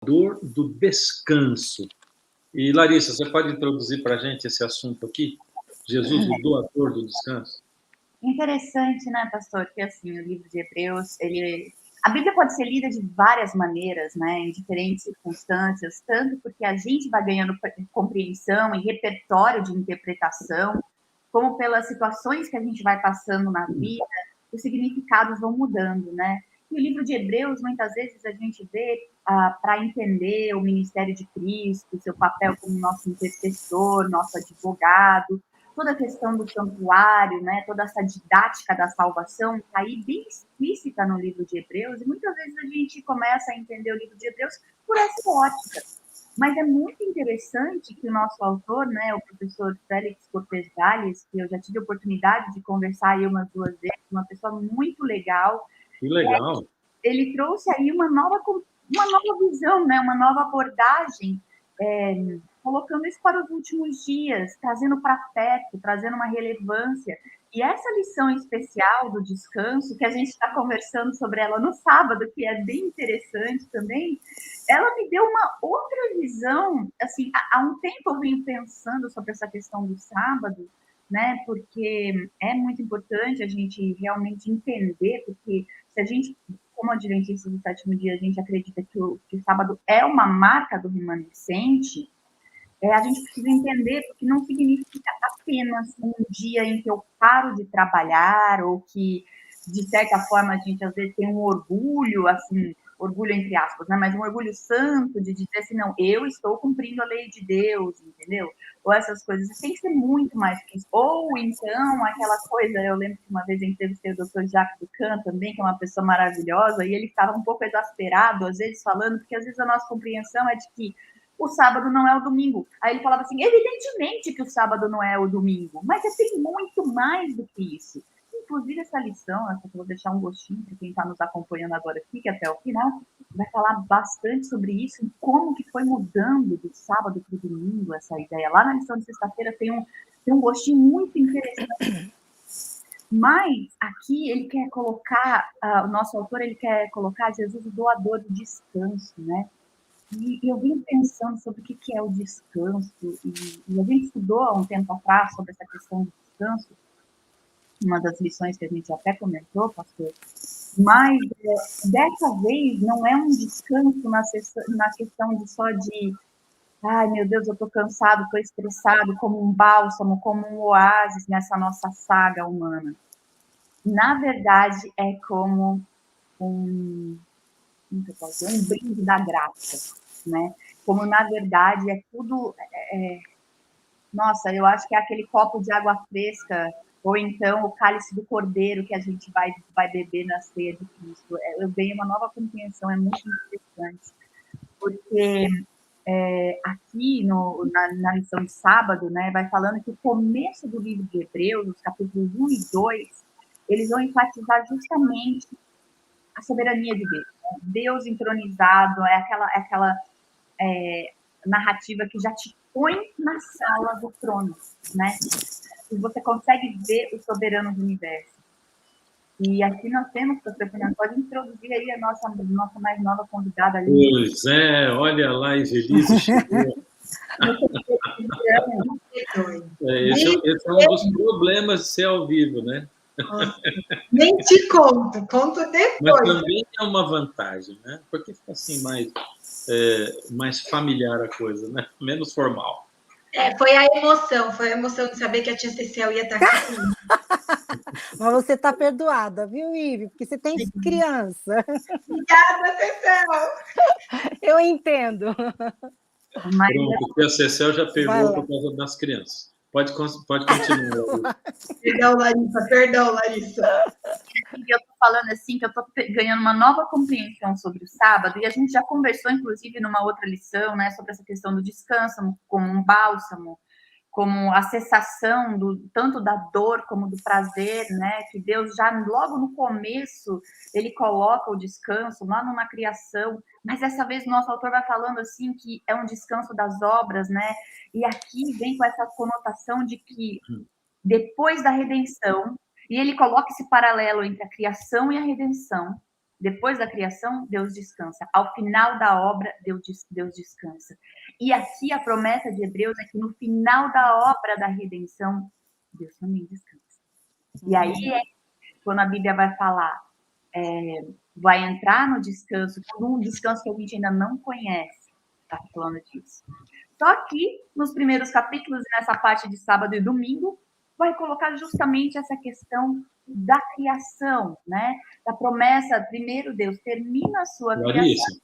doador do descanso. E, Larissa, você pode introduzir para a gente esse assunto aqui? Jesus, o doador do descanso? Interessante, né, pastor? Que assim, o livro de Hebreus, a Bíblia pode ser lida de várias maneiras, né, em diferentes circunstâncias, tanto porque a gente vai ganhando compreensão e repertório de interpretação, como pelas situações que a gente vai passando na vida, os significados vão mudando, né? E o livro de Hebreus, muitas vezes, a gente vê para entender o ministério de Cristo, seu papel como nosso intercessor, nosso advogado, toda a questão do santuário, né, toda essa didática da salvação, está aí bem explícita no livro de Hebreus, e muitas vezes a gente começa a entender o livro de Hebreus por essa ótica. Mas é muito interessante que o nosso autor, né, o professor Félix Cortez Galles, que eu já tive a oportunidade de conversar aí umas 2 vezes, uma pessoa muito legal. Que legal. Ele trouxe aí uma nova visão, né, uma nova abordagem, colocando isso para os últimos dias, trazendo para perto, trazendo uma relevância. E essa lição especial do descanso, que a gente está conversando sobre ela no sábado, que é bem interessante também, ela me deu uma outra visão. Assim, há um tempo eu venho pensando sobre essa questão do sábado, né? Porque é muito importante a gente realmente entender, porque se a gente, como adventistas do sétimo dia, a gente acredita que o sábado é uma marca do remanescente, a gente precisa entender que não significa apenas um dia em que eu paro de trabalhar, ou que, de certa forma, a gente às vezes tem um orgulho, assim, orgulho entre aspas, né? Mas um orgulho santo de dizer assim, não, eu estou cumprindo a lei de Deus, entendeu? Ou essas coisas, tem que ser muito mais que isso. Ou então, aquela coisa, eu lembro que uma vez eu entrevistei o Dr. Jacques Ducan também, que é uma pessoa maravilhosa, e ele estava um pouco exasperado, às vezes falando, porque às vezes a nossa compreensão é de que o sábado não é o domingo. Aí ele falava assim, evidentemente que o sábado não é o domingo, mas tem muito mais do que isso. Inclusive, essa lição, essa que eu vou deixar um gostinho para quem está nos acompanhando agora aqui, que até o final, vai falar bastante sobre isso, e como que foi mudando do sábado para o domingo essa ideia. Lá na lição de sexta-feira tem um gostinho muito interessante. Mas aqui ele quer colocar, o nosso autor, ele quer colocar Jesus o doador do descanso, né? E eu vim pensando sobre o que é o descanso, e a gente estudou há um tempo atrás sobre essa questão do descanso, uma das lições que a gente até comentou, pastor, mas dessa vez não é um descanso na questão de só de, ai meu Deus, eu estou cansado, estou estressado, como um bálsamo, como um oásis nessa nossa saga humana. Na verdade, é como um brinde da graça, né? Como, na verdade, é tudo... Nossa, eu acho que é aquele copo de água fresca, ou então o cálice do cordeiro que a gente vai beber na ceia de Cristo. Eu ganhei uma nova compreensão, é muito interessante. Porque aqui na lição de sábado, né, vai falando que o começo do livro de Hebreus, os capítulos 1 e 2, eles vão enfatizar justamente a soberania de Deus. Deus entronizado, é aquela narrativa que já te põe na sala do trono, né? E você consegue ver o soberano do universo. E aqui nós temos, pastor Fernando, pode introduzir aí a nossa mais nova convidada ali. Pois é, olha lá, a Evelise chegou. Esse é um dos problemas de ser ao vivo, né? Nem te conto depois. Mas também é uma vantagem, né? Porque fica assim mais familiar a coisa, né? Menos formal. Foi a emoção de saber que a tia Cecel ia estar aqui comigo. Mas você está perdoada, viu, Ive? Porque você tem criança. Obrigada, Cecel. Eu entendo. Pronto, porque a Cecel já perdoou por causa das crianças. Pode continuar. Perdão, Larissa. Eu estou falando assim, que eu estou ganhando uma nova compreensão sobre o sábado, e a gente já conversou, inclusive, numa outra lição, né, sobre essa questão do descanso como um bálsamo, como a cessação tanto da dor como do prazer, né, que Deus já logo no começo, ele coloca o descanso lá numa criação, mas dessa vez o nosso autor vai falando assim que é um descanso das obras, né, e aqui vem com essa conotação de que depois da redenção, e ele coloca esse paralelo entre a criação e a redenção, Depois da criação, Deus descansa. Ao final da obra, Deus descansa. E aqui a promessa de Hebreus é que no final da obra da redenção, Deus também descansa. E aí, quando a Bíblia vai falar, vai entrar no descanso, um descanso que a gente ainda não conhece, está falando disso. Só que, nos primeiros capítulos, nessa parte de sábado e domingo, vai colocar justamente essa questão da criação, né? Da promessa, primeiro Deus termina a sua Larissa,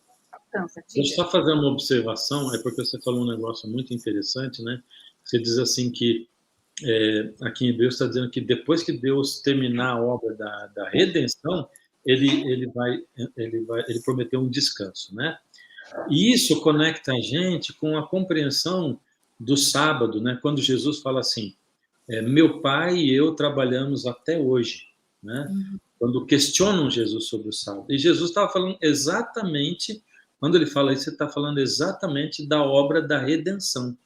criação. deixa eu só fazer uma observação, é porque você falou um negócio muito interessante, né? Você diz assim que, aqui em Hebreus está dizendo que depois que Deus terminar a obra da redenção, ele prometeu um descanso, né? E isso conecta a gente com a compreensão do sábado, né? Quando Jesus fala assim, meu pai e eu trabalhamos até hoje, né? Quando questionam Jesus sobre o sábado. E Jesus estava falando exatamente, quando ele fala isso, ele está falando exatamente da obra da redenção.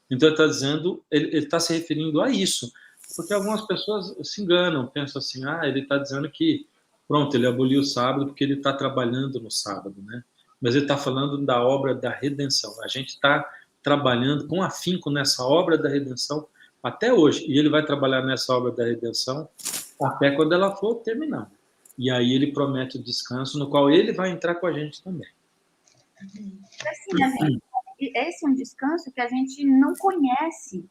Então ele está dizendo, ele está se referindo a isso, porque algumas pessoas se enganam, pensam assim, ele está dizendo que, pronto, ele aboliu o sábado porque ele está trabalhando no sábado, né? Mas ele está falando da obra da redenção. A gente está trabalhando com afinco nessa obra da redenção até hoje. E ele vai trabalhar nessa obra da redenção até quando ela for terminada. E aí ele promete o descanso, no qual ele vai entrar com a gente também. Assim, esse é um descanso que a gente não conhece.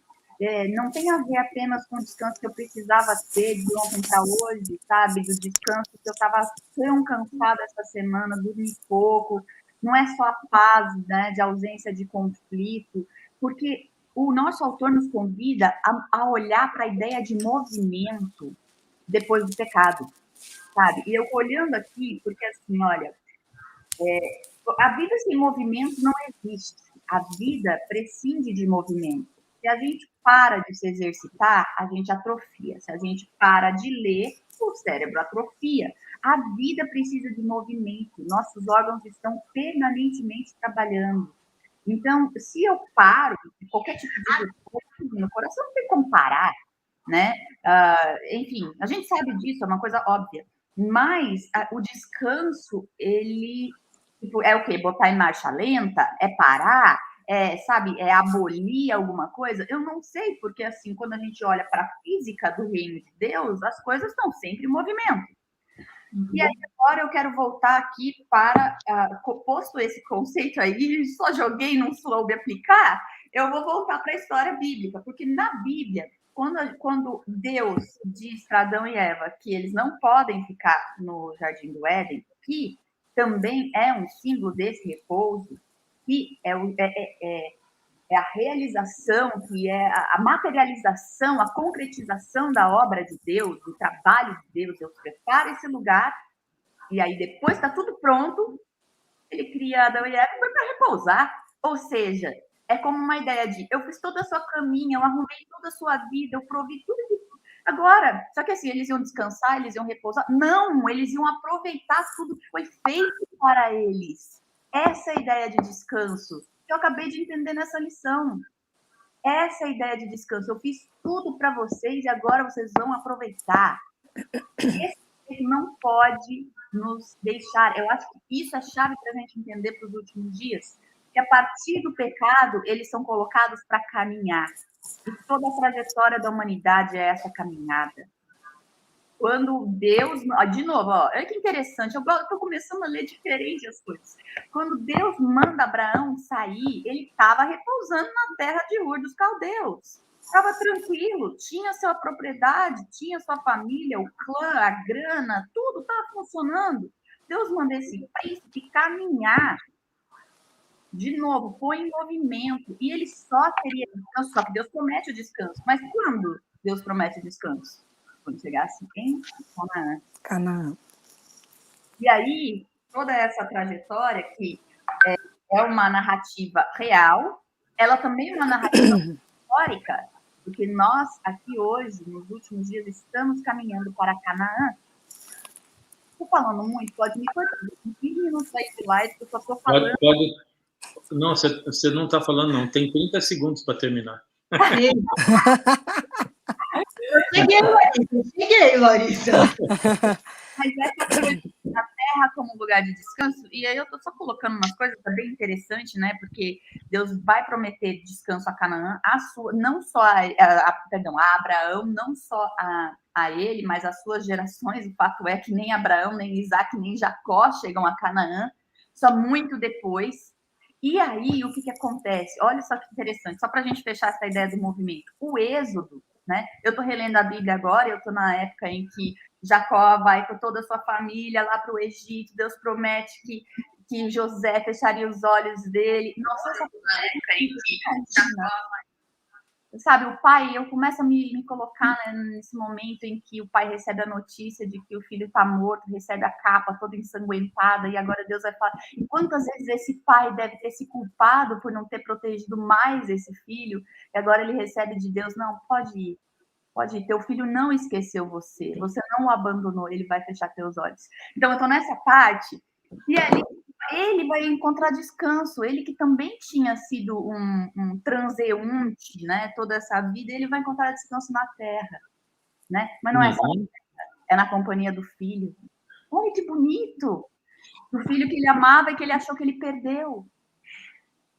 Não tem a ver apenas com o descanso que eu precisava ter de ontem para hoje, sabe? Do descanso que eu estava tão cansada essa semana, dormi pouco. Não é só a paz, né, de ausência de conflito, porque o nosso autor nos convida a olhar para a ideia de movimento depois do pecado, sabe? E eu olhando aqui, porque assim, olha, a vida sem movimento não existe. A vida prescinde de movimento. Se a gente para de se exercitar, a gente atrofia. Se a gente para de ler, o cérebro atrofia. A vida precisa de movimento. Nossos órgãos estão permanentemente trabalhando. Então, se eu paro, qualquer tipo de meu coração não tem como parar, né? Enfim, a gente sabe disso, é uma coisa óbvia. Mas o descanso, ele é o quê? Botar em marcha lenta? É parar? Sabe, abolir alguma coisa? Eu não sei, porque assim, quando a gente olha para a física do reino de Deus, as coisas estão sempre em movimento. E aí, agora eu quero voltar aqui para, posto esse conceito aí, só joguei e não soube aplicar, eu vou voltar para a história bíblica, porque na Bíblia, quando Deus diz para Adão e Eva que eles não podem ficar no Jardim do Éden, que também é um símbolo desse repouso, que é a realização, que é a materialização, a concretização da obra de Deus, do trabalho de Deus. Deus prepara esse lugar, e aí depois está tudo pronto, ele cria Adão e Eva e foi para repousar. Ou seja, é como uma ideia de, eu fiz toda a sua caminha, eu arrumei toda a sua vida, eu provi tudo que... Agora, só que assim, eles iam descansar, eles iam repousar? Não, eles iam aproveitar tudo que foi feito para eles. Essa é a ideia de descanso que eu acabei de entender nessa lição. Essa é a ideia de descanso. Eu fiz tudo para vocês e agora vocês vão aproveitar. Esse não pode nos deixar. Eu acho que isso é chave para a gente entender para os últimos dias. Que a partir do pecado, eles são colocados para caminhar. E toda a trajetória da humanidade é essa caminhada. Quando Deus... De novo, olha que interessante. Eu estou começando a ler diferente as coisas. Quando Deus manda Abraão sair, ele estava repousando na terra de Ur dos Caldeus. Estava tranquilo, tinha sua propriedade, tinha sua família, o clã, a grana, tudo estava funcionando. Deus manda esse príncipe caminhar. De novo, põe em movimento. E ele só teria descanso, só que Deus promete o descanso. Mas quando Deus promete o descanso? Quando chegasse em Canaã. E aí, toda essa trajetória, que é uma narrativa real, ela também é uma narrativa histórica, porque nós, aqui hoje, nos últimos dias, estamos caminhando para Canaã. Estou falando muito, pode me cortar. Em 15 minutos aí de live, eu só estou falando... Não, você não está falando, não. Tem 30 segundos para terminar. Eu cheguei, Larissa. Mas essa coisa da terra como lugar de descanso, e aí eu tô só colocando umas coisas que é bem interessante, né? Porque Deus vai prometer descanso a Canaã, não só a Abraão, não só a ele, mas as suas gerações. O fato é que nem Abraão, nem Isaac, nem Jacó chegam a Canaã, só muito depois. E aí, o que acontece? Olha só que interessante, só para a gente fechar essa ideia do movimento. O Êxodo, né? Eu estou relendo a Bíblia agora, eu estou na época em que Jacó vai com toda a sua família lá para o Egito, Deus promete que José fecharia os olhos dele. Nossa, essa época em que Jacó sabe, o pai, eu começo a me colocar, né, nesse momento em que o pai recebe a notícia de que o filho está morto, recebe a capa toda ensanguentada, e agora Deus vai falar, e quantas vezes esse pai deve ter se culpado por não ter protegido mais esse filho, e agora ele recebe de Deus, não, pode ir, teu filho não esqueceu você não o abandonou, ele vai fechar teus olhos. Então, eu estou nessa parte, e ali ele vai encontrar descanso, ele que também tinha sido um transeunte, né, toda essa vida, ele vai encontrar descanso na terra, né? Mas não é só na terra, é na companhia do filho. Olha que bonito! Do filho que ele amava e que ele achou que ele perdeu.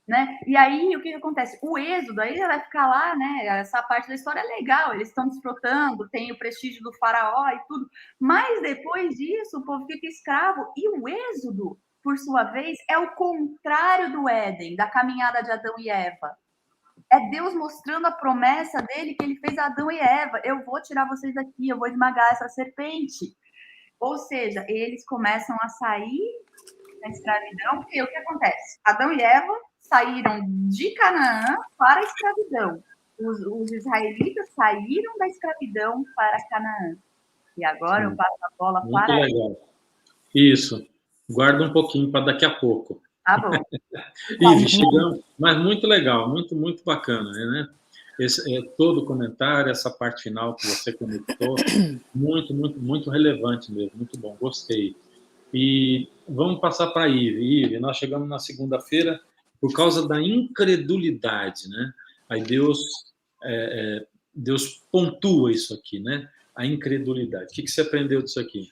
Né? E aí, o que acontece? O Êxodo, aí vai ficar lá, né? Essa parte da história é legal, eles estão desfrutando, tem o prestígio do faraó e tudo, mas depois disso, o povo fica escravo, e o Êxodo, por sua vez, é o contrário do Éden, da caminhada de Adão e Eva. É Deus mostrando a promessa dele que ele fez a Adão e Eva, eu vou tirar vocês daqui, eu vou esmagar essa serpente. Ou seja, eles começam a sair da escravidão, porque o que acontece? Adão e Eva saíram de Canaã para a escravidão. Os israelitas saíram da escravidão para Canaã. E agora eu passo a bola muito para... legal. Isso. Guarda um pouquinho para daqui a pouco. Tá bom. Ive, chegamos, mas muito legal, muito, muito bacana, né? Todo o comentário, essa parte final que você conectou, muito, muito, muito relevante mesmo, muito bom, gostei. E vamos passar para a Ive. Ive, nós chegamos na segunda-feira por causa da incredulidade, né? Aí Deus pontua isso aqui, né? A incredulidade. O que você aprendeu disso aqui?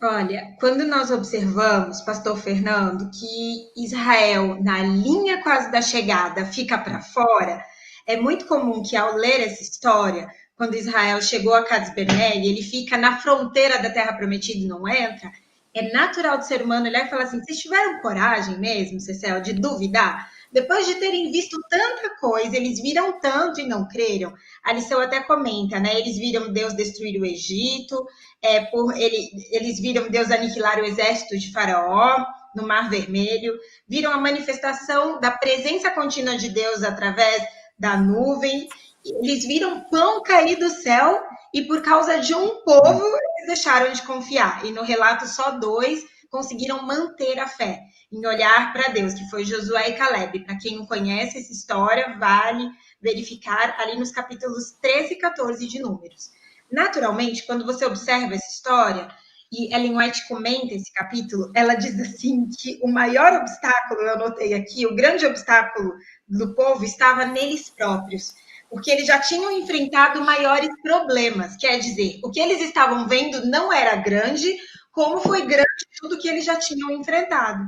Olha, quando nós observamos, pastor Fernando, que Israel, na linha quase da chegada, fica para fora, é muito comum que ao ler essa história, quando Israel chegou a Cades Barnea e ele fica na fronteira da Terra Prometida e não entra, é natural do ser humano olhar e falar assim, vocês tiveram coragem mesmo, Cecel, de duvidar? Depois de terem visto tanta coisa, eles viram tanto e não creram. A lição até comenta, né? Eles viram Deus destruir o Egito, eles viram Deus aniquilar o exército de Faraó no Mar Vermelho, viram a manifestação da presença contínua de Deus através da nuvem, eles viram pão cair do céu e por causa de um povo eles deixaram de confiar. E no relato só 2 conseguiram manter a fé em olhar para Deus, que foi Josué e Caleb. Para quem não conhece essa história, vale verificar ali nos capítulos 13 e 14 de Números. Naturalmente, quando você observa essa história, e Ellen White comenta esse capítulo, ela diz assim que o maior obstáculo, eu anotei aqui, o grande obstáculo do povo estava neles próprios, porque eles já tinham enfrentado maiores problemas, quer dizer, o que eles estavam vendo não era grande, como foi grande tudo que eles já tinham enfrentado.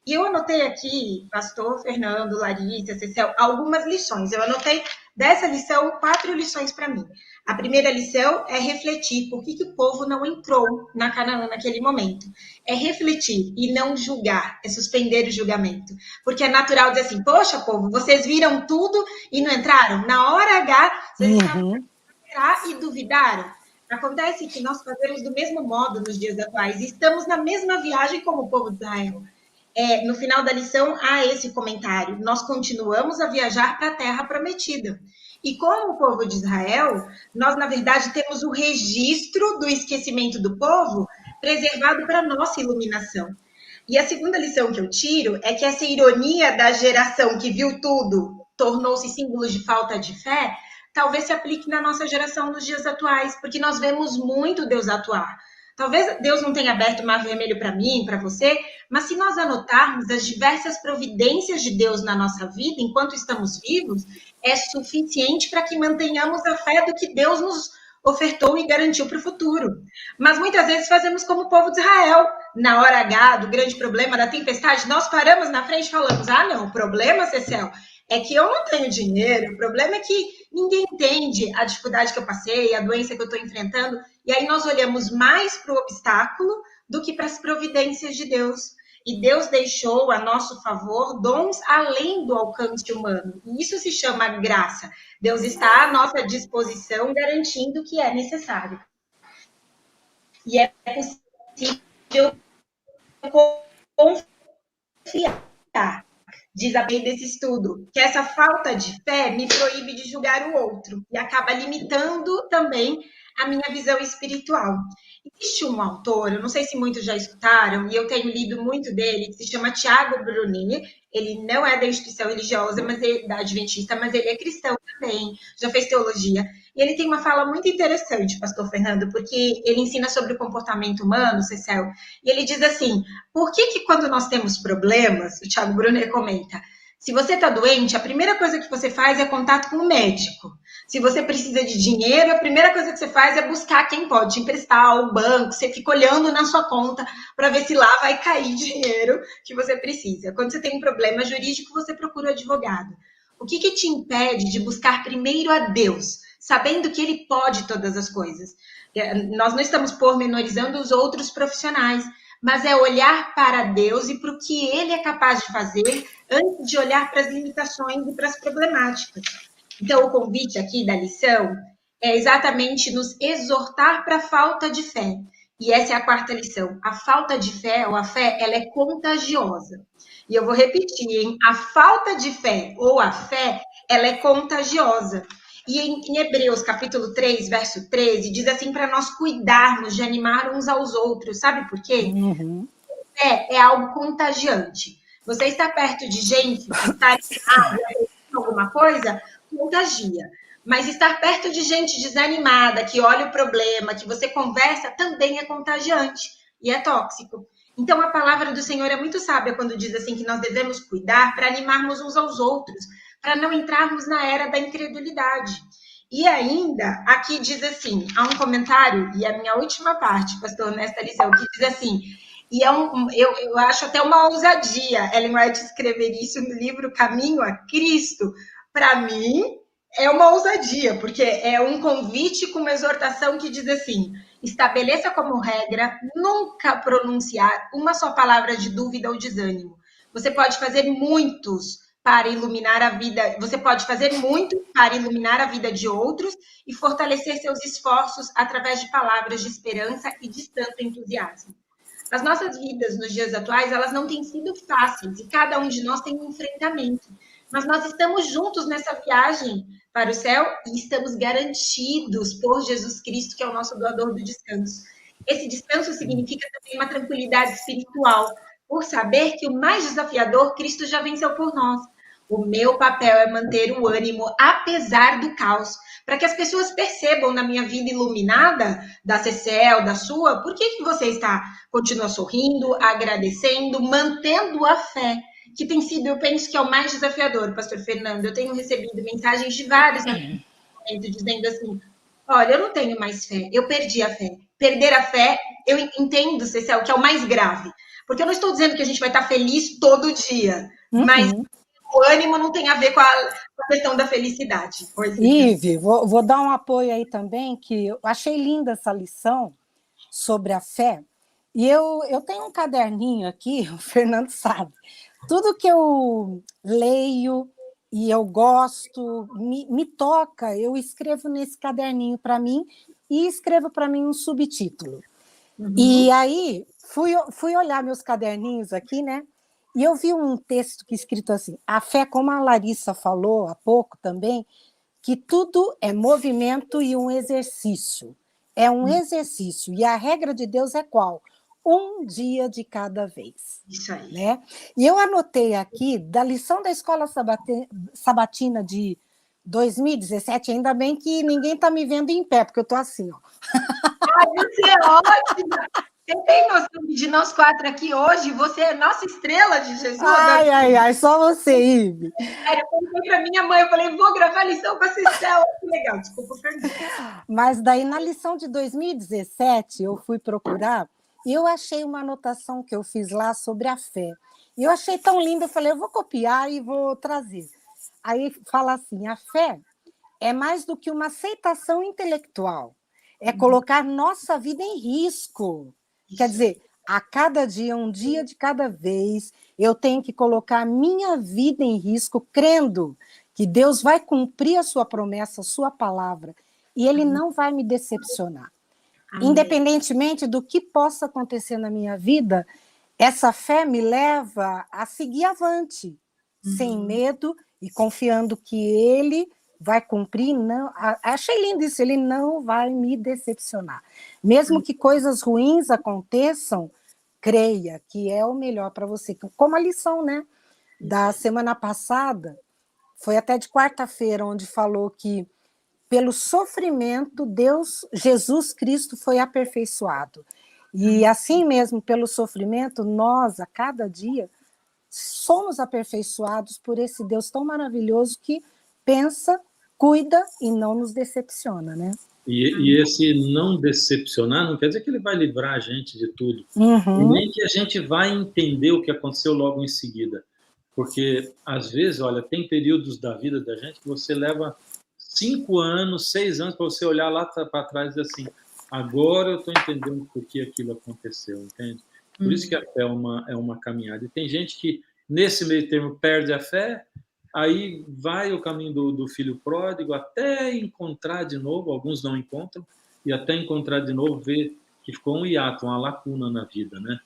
E eu anotei aqui, pastor Fernando, Larissa, Cecel, algumas lições. Eu anotei dessa lição 4 lições para mim. A primeira lição é refletir por que o povo não entrou na Canaã naquele momento. É refletir e não julgar, é suspender o julgamento. Porque é natural dizer assim, poxa, povo, vocês viram tudo e não entraram? Na hora H, vocês estavam para entrar e duvidaram. Acontece que nós fazemos do mesmo modo nos dias atuais. Estamos na mesma viagem como o povo de Israel. No final da lição, há esse comentário. Nós continuamos a viajar para a Terra Prometida. E como o povo de Israel, nós, na verdade, temos o registro do esquecimento do povo preservado para nossa iluminação. E a segunda lição que eu tiro é que essa ironia da geração que viu tudo, tornou-se símbolo de falta de fé, talvez se aplique na nossa geração nos dias atuais, porque nós vemos muito Deus atuar. Talvez Deus não tenha aberto o Mar Vermelho para mim, para você, mas se nós anotarmos as diversas providências de Deus na nossa vida, enquanto estamos vivos, é suficiente para que mantenhamos a fé do que Deus nos ofertou e garantiu para o futuro. Mas muitas vezes fazemos como o povo de Israel. Na hora H, do grande problema, da tempestade, nós paramos na frente e falamos, não, o problema, Cecel, é que eu não tenho dinheiro, o problema é que ninguém entende a dificuldade que eu passei, a doença que eu estou enfrentando, e aí nós olhamos mais para o obstáculo do que para as providências de Deus. E Deus deixou a nosso favor dons além do alcance humano. E isso se chama graça. Deus está à nossa disposição, garantindo o que é necessário. E é possível confiar. Diz a bem desse estudo, que essa falta de fé me proíbe de julgar o outro e acaba limitando também a minha visão espiritual. Existe um autor, eu não sei se muitos já escutaram, e eu tenho lido muito dele, que se chama Tiago Bruni. Ele não é da instituição religiosa, mas da adventista, mas ele é cristão também, já fez teologia. E ele tem uma fala muito interessante, pastor Fernando, porque ele ensina sobre o comportamento humano, Cecel, e ele diz assim, por que quando nós temos problemas, o Tiago Bruni comenta, se você está doente, a primeira coisa que você faz é contato com o médico. Se você precisa de dinheiro, a primeira coisa que você faz é buscar quem pode te emprestar, o banco. Você fica olhando na sua conta para ver se lá vai cair dinheiro que você precisa. Quando você tem um problema jurídico, você procura um advogado. O que te impede de buscar primeiro a Deus, sabendo que Ele pode todas as coisas? Nós não estamos pormenorizando os outros profissionais, mas é olhar para Deus e para o que Ele é capaz de fazer antes de olhar para as limitações e para as problemáticas. Então, o convite aqui da lição é exatamente nos exortar para a falta de fé. E essa é a quarta lição. A falta de fé, ou a fé, ela é contagiosa. E eu vou repetir, hein? A falta de fé, ou a fé, ela é contagiosa. E em Hebreus, capítulo 3, verso 13, diz assim para nós cuidarmos de animar uns aos outros. Sabe por quê? Fé é algo contagiante. Você está perto de gente que está animada, alguma coisa, contagia. Mas estar perto de gente desanimada, que olha o problema, que você conversa, também é contagiante e é tóxico. Então, a palavra do Senhor é muito sábia quando diz assim que nós devemos cuidar para animarmos uns aos outros, para não entrarmos na era da incredulidade. E ainda, aqui diz assim, há um comentário, e a minha última parte, pastor, nesta lição, que diz assim, e eu acho até uma ousadia Ellen White escrever isso no livro Caminho a Cristo. Para mim, é uma ousadia, porque é um convite com uma exortação que diz assim, estabeleça como regra nunca pronunciar uma só palavra de dúvida ou desânimo. Você pode fazer muitos para iluminar a vida, você pode fazer muito para iluminar a vida de outros e fortalecer seus esforços através de palavras de esperança e de santo entusiasmo. As nossas vidas nos dias atuais, elas não têm sido fáceis e cada um de nós tem um enfrentamento. Mas nós estamos juntos nessa viagem para o céu e estamos garantidos por Jesus Cristo, que é o nosso doador do descanso. Esse descanso significa também uma tranquilidade espiritual, por saber que o mais desafiador, Cristo já venceu por nós. O meu papel é manter o ânimo, apesar do caos, para que as pessoas percebam na minha vida iluminada, da Cecel, da sua, por que você continua sorrindo, agradecendo, mantendo a fé, que tem sido, eu penso que é o mais desafiador, pastor Fernando. Eu tenho recebido mensagens de vários dizendo assim, olha, eu não tenho mais fé, eu perdi a fé. Perder a fé, eu entendo, Cecel, que é o mais grave, porque eu não estou dizendo que a gente vai estar feliz todo dia, mas o ânimo não tem a ver com a questão da felicidade. Ive, vou dar um apoio aí também, que eu achei linda essa lição sobre a fé, e eu tenho um caderninho aqui, o Fernando sabe, tudo que eu leio e eu gosto, me toca, eu escrevo nesse caderninho para mim e escrevo para mim um subtítulo. E aí, fui olhar meus caderninhos aqui, né? E eu vi um texto que é escrito assim, a fé, como a Larissa falou há pouco também, que tudo é movimento e um exercício. É um exercício. E a regra de Deus é qual? Um dia de cada vez. Isso aí. Né? E eu anotei aqui, da lição da Escola Sabatina de 2017, ainda bem que ninguém está me vendo em pé, porque eu estou assim, ó. Ai, você é ótima! Você tem noção de nós quatro aqui hoje? Você é nossa estrela de Jesus. Ai, só você, Ive. Eu falei para minha mãe, eu falei, vou gravar lição com a Cecel que legal, desculpa perguntar. Mas daí, na lição de 2017, eu fui procurar e eu achei uma anotação que eu fiz lá sobre a fé. E eu achei tão linda, eu falei, eu vou copiar e vou trazer. Aí fala assim, a fé é mais do que uma aceitação intelectual, é colocar nossa vida em risco. Quer dizer, a cada dia, um dia de cada vez, eu tenho que colocar a minha vida em risco, crendo que Deus vai cumprir a sua promessa, a sua palavra, e Ele não vai me decepcionar. Amém. Independentemente do que possa acontecer na minha vida, essa fé me leva a seguir avante, sem medo e confiando que Ele vai cumprir. Não, achei lindo isso, Ele não vai me decepcionar. Mesmo que coisas ruins aconteçam, creia que é o melhor para você. Como a lição, né, da semana passada, foi até de quarta-feira, onde falou que pelo sofrimento, Jesus Cristo foi aperfeiçoado. E assim mesmo, pelo sofrimento, nós, a cada dia, somos aperfeiçoados por esse Deus tão maravilhoso que pensa, cuida e não nos decepciona, né? E esse não decepcionar não quer dizer que ele vai livrar a gente de tudo. Uhum. E nem que a gente vai entender o que aconteceu logo em seguida. Porque, às vezes, olha, tem períodos da vida da gente que você leva 5 anos, 6 anos para você olhar lá para trás e dizer assim, agora eu estou entendendo por que aquilo aconteceu, entende? Por isso que a fé é uma caminhada. E tem gente que, nesse meio termo, perde a fé, aí vai o caminho do filho pródigo até encontrar de novo, alguns não encontram, e até encontrar de novo, ver que ficou um hiato, uma lacuna na vida, né?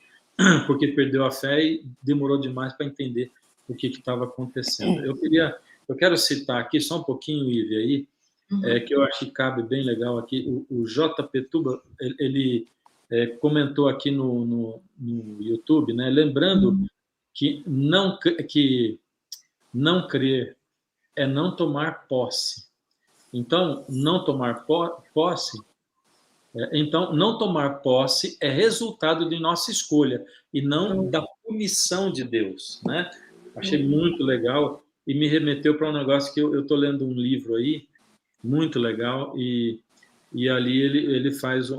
Porque perdeu a fé e demorou demais para entender o que estava acontecendo. Eu quero citar aqui só um pouquinho, Ive, aí, que eu acho que cabe bem legal aqui. O JP Tuba, ele comentou aqui no YouTube, né? Lembrando que não crer é não tomar posse. Então, não tomar posse é resultado de nossa escolha e não da punição de Deus, né? Achei muito legal e me remeteu para um negócio que eu estou lendo um livro aí, muito legal, e ali ele faz,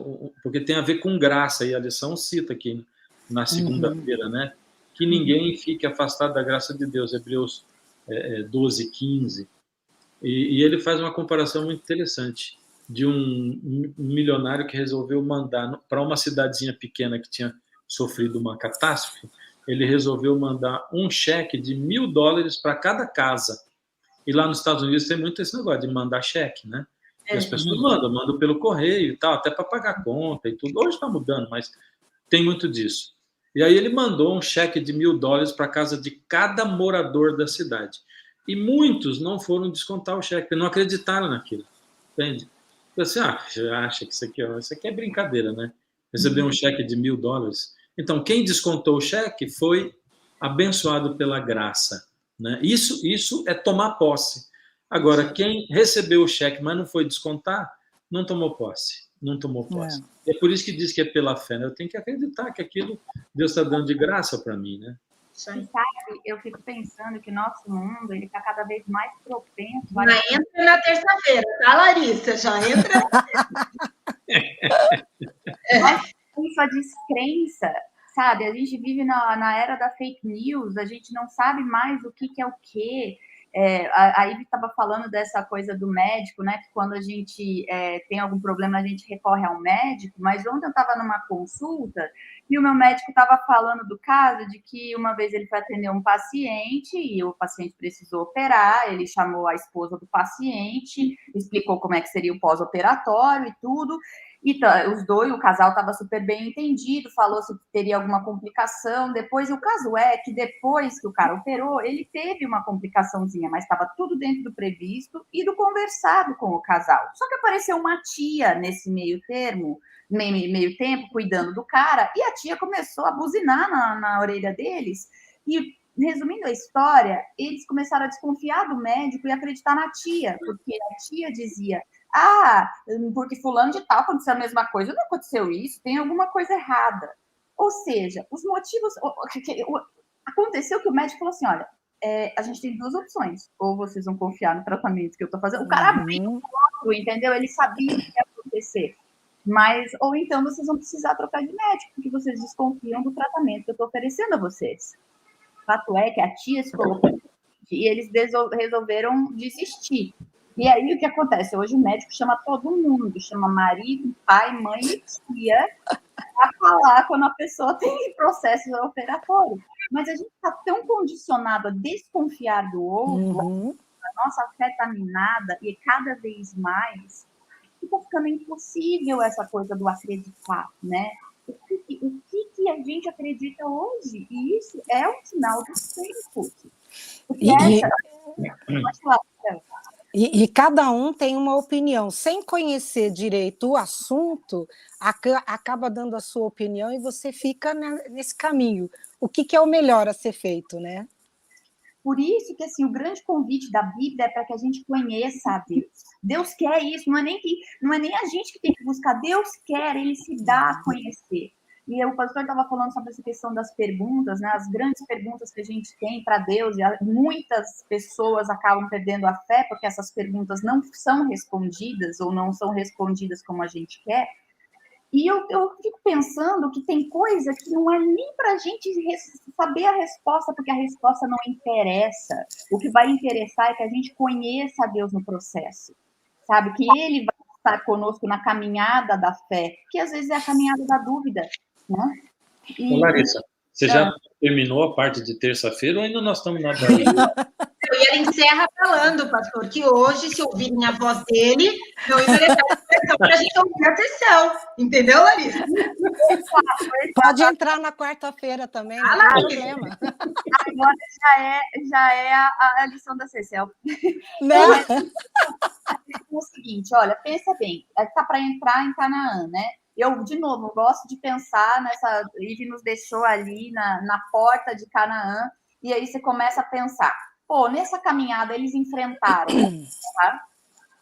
porque tem a ver com graça, e a lição cita aqui na segunda-feira, né? Que ninguém fique afastado da graça de Deus, Hebreus 12, 15. E ele faz uma comparação muito interessante de um milionário que resolveu mandar para uma cidadezinha pequena que tinha sofrido uma catástrofe, ele resolveu mandar um cheque de $1.000 para cada casa. E lá nos Estados Unidos tem muito esse negócio de mandar cheque, né? E as pessoas mandam pelo correio e tal, até para pagar conta e tudo. Hoje está mudando, mas tem muito disso. E aí ele mandou um cheque de $1.000 para a casa de cada morador da cidade. E muitos não foram descontar o cheque, não acreditaram naquilo, entende? Eu assim, acha que isso aqui é brincadeira, né? Receber um cheque de $1.000. Então, quem descontou o cheque foi abençoado pela graça, né? Isso é tomar posse. Agora, quem recebeu o cheque, mas não foi descontar, não tomou posse. Não tomou posse. É por isso que diz que é pela fé, né? Eu tenho que acreditar que aquilo Deus está dando de graça para mim, né? E sabe, eu fico pensando que nosso mundo ele está cada vez mais propenso. Já entra na terça-feira, tá, Larissa? Já entra. Isso, a descrença, sabe? A gente vive na era da fake news, a gente não sabe mais o que é o quê. A Ivy estava falando dessa coisa do médico, né? Que quando a gente tem algum problema, a gente recorre ao médico. Mas ontem eu estava numa consulta e o meu médico estava falando do caso de que uma vez ele foi atender um paciente e o paciente precisou operar, ele chamou a esposa do paciente, explicou como é que seria o pós-operatório e tudo. E o casal estava super bem entendido, falou se teria alguma complicação. Depois, o caso é que depois que o cara operou, ele teve uma complicaçãozinha, mas estava tudo dentro do previsto e do conversado com o casal. Só que apareceu uma tia nesse meio tempo, cuidando do cara, e a tia começou a buzinar na orelha deles. E, resumindo a história, eles começaram a desconfiar do médico e acreditar na tia, porque a tia dizia: porque fulano de tal aconteceu a mesma coisa. Não aconteceu isso, tem alguma coisa errada. Ou seja, os motivos... Aconteceu que o médico falou assim, olha, a gente tem 2 opções. Ou vocês vão confiar no tratamento que eu estou fazendo. O cara abriu outro, entendeu? Ele sabia o que ia acontecer. Mas, ou então vocês vão precisar trocar de médico, porque vocês desconfiam do tratamento que eu estou oferecendo a vocês. O fato é que a tia se colocou e eles resolveram desistir. E aí o que acontece? Hoje o médico chama todo mundo, chama marido, pai, mãe e tia, para falar quando a pessoa tem processo operatório. Mas a gente está tão condicionado a desconfiar do outro, a nossa fé está minada, e cada vez mais fica ficando impossível essa coisa do acreditar, né? O que a gente acredita hoje? E isso é um sinal dos tempos. Porque e cada um tem uma opinião. Sem conhecer direito o assunto, acaba dando a sua opinião e você fica nesse caminho. O que é o melhor a ser feito, né? Por isso que assim, o grande convite da Bíblia é para que a gente conheça a Deus. Deus quer isso, não é nem a gente que tem que buscar, Deus quer, ele se dá a conhecer. E o pastor estava falando sobre essa questão das perguntas, né? As grandes perguntas que a gente tem para Deus, e muitas pessoas acabam perdendo a fé porque essas perguntas não são respondidas ou não são respondidas como a gente quer. E eu fico pensando que tem coisa que não é nem para a gente saber a resposta, porque a resposta não interessa. O que vai interessar é que a gente conheça a Deus no processo, sabe? Que Ele vai estar conosco na caminhada da fé, que às vezes é a caminhada da dúvida, né? Larissa, você já terminou a parte de terça-feira ou ainda nós estamos na Bahia? E ele encerra falando, pastor, que hoje, se ouvirem a voz dele, não endereçar a expressão para a gente ouvir a sessão. Entendeu, Larissa? Pode entrar na quarta-feira também, não tem problema. Agora já é a lição da Cecel. Não. É o seguinte, olha, pensa bem, está para entrar em Canaã, né? Eu, de novo, gosto de pensar nessa... Ive nos deixou ali na porta de Canaã, e aí você começa a pensar, pô, nessa caminhada eles enfrentaram, tá?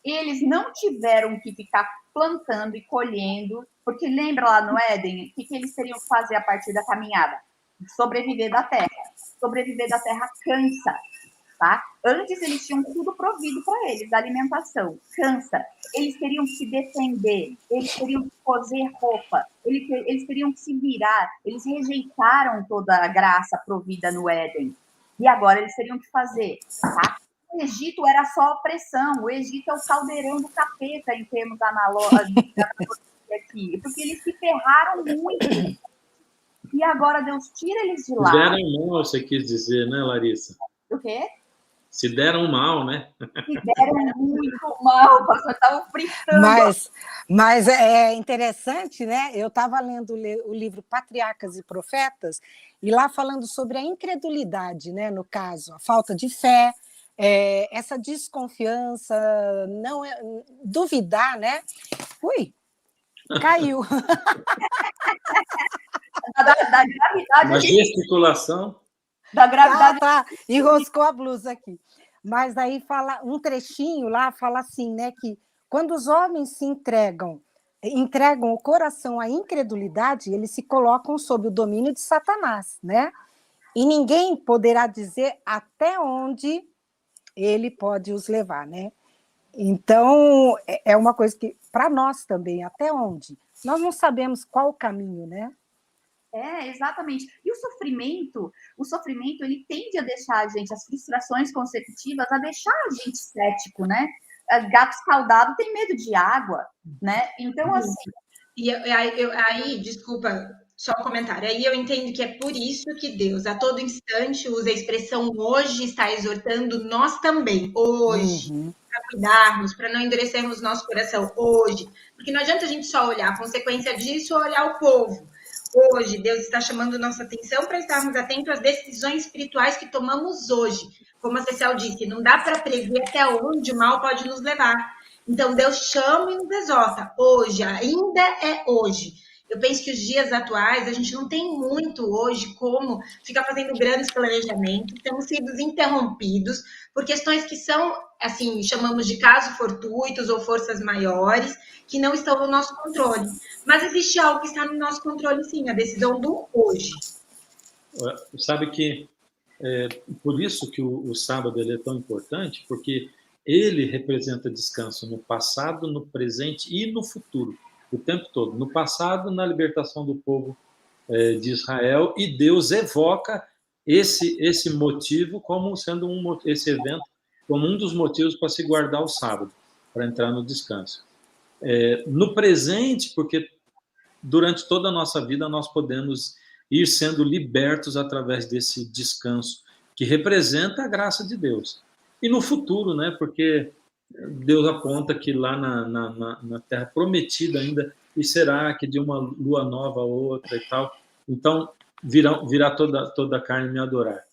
Eles não tiveram que ficar plantando e colhendo, porque lembra lá no Éden, o que eles teriam que fazer a partir da caminhada? Sobreviver da terra. Sobreviver da terra cansa, tá? Antes eles tinham tudo provido para eles, alimentação, cansa. Eles teriam que se defender, eles teriam que coser roupa, eles teriam que se virar, eles rejeitaram toda a graça provida no Éden. E agora eles teriam que fazer, tá? O Egito era só opressão, o Egito é o caldeirão do capeta em termos analógicos aqui, porque eles se ferraram muito. E agora Deus tira eles de lá. Se deram mal, você quis dizer, né, Larissa? O quê? Se deram mal, né? Se deram muito mal, o pastor estava fritando. Mas é interessante, né? Eu estava lendo o livro Patriarcas e Profetas, e lá falando sobre a incredulidade, né? No caso, a falta de fé, essa desconfiança, não duvidar, né? Ui, caiu. Da gravidade. Uma gesticulação. Da gravidade. Tá, enroscou a blusa aqui. Mas aí fala um trechinho lá, fala assim, né? Que quando os homens se entregam o coração à incredulidade, eles se colocam sob o domínio de Satanás, né? E ninguém poderá dizer até onde ele pode os levar, né? Então, é uma coisa que, para nós também, até onde? Nós não sabemos qual o caminho, né? Exatamente. E o sofrimento, ele tende a deixar a gente, as frustrações consecutivas, a deixar a gente cético, né? Gato escaldado tem medo de água, né? Então, assim... E aí, desculpa, só um comentário. Aí eu entendo que é por isso que Deus, a todo instante, usa a expressão hoje, está exortando nós também, hoje, para cuidarmos, para não endurecermos nosso coração, hoje. Porque não adianta a gente só olhar a consequência disso ou olhar o povo. Hoje, Deus está chamando nossa atenção para estarmos atentos às decisões espirituais que tomamos hoje. Como a Cecel disse, não dá para prever até onde o mal pode nos levar. Então, Deus chama e nos exorta. Hoje, ainda é hoje. Eu penso que os dias atuais, a gente não tem muito hoje como ficar fazendo grandes planejamentos. Temos sido interrompidos por questões que são, assim, chamamos de casos fortuitos ou forças maiores, que não estão no nosso controle. Mas existe algo que está no nosso controle, sim, a decisão do hoje. Sabe que por isso que o sábado ele é tão importante, porque ele representa descanso no passado, no presente e no futuro, o tempo todo. No passado, na libertação do povo de Israel, e Deus evoca esse motivo como sendo esse evento como um dos motivos para se guardar o sábado, para entrar no descanso. No presente, porque durante toda a nossa vida nós podemos ir sendo libertos através desse descanso, que representa a graça de Deus. E no futuro, né, porque Deus aponta que lá na Terra Prometida ainda, e será que de uma lua nova a outra e tal, então virá toda a carne me adorar.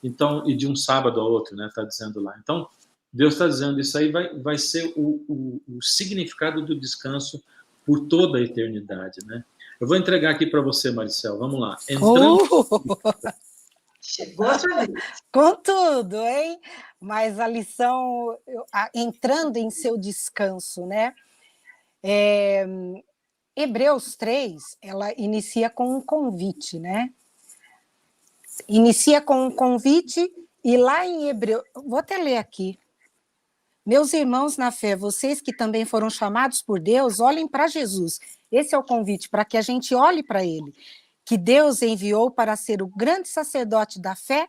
Então, e de um sábado a outro, né, está dizendo lá. Então, Deus está dizendo, isso aí vai ser o significado do descanso por toda a eternidade, né? Eu vou entregar aqui para você, Maricel, vamos lá. Chegou a sua vez. Com tudo, hein? Mas a lição, entrando em seu descanso, né? Hebreus 3, ela inicia com um convite, né? Inicia com um convite, e lá em Hebreus, vou até ler aqui. Meus irmãos na fé, vocês que também foram chamados por Deus, olhem para Jesus. Esse é o convite, para que a gente olhe para ele, que Deus enviou para ser o grande sacerdote da fé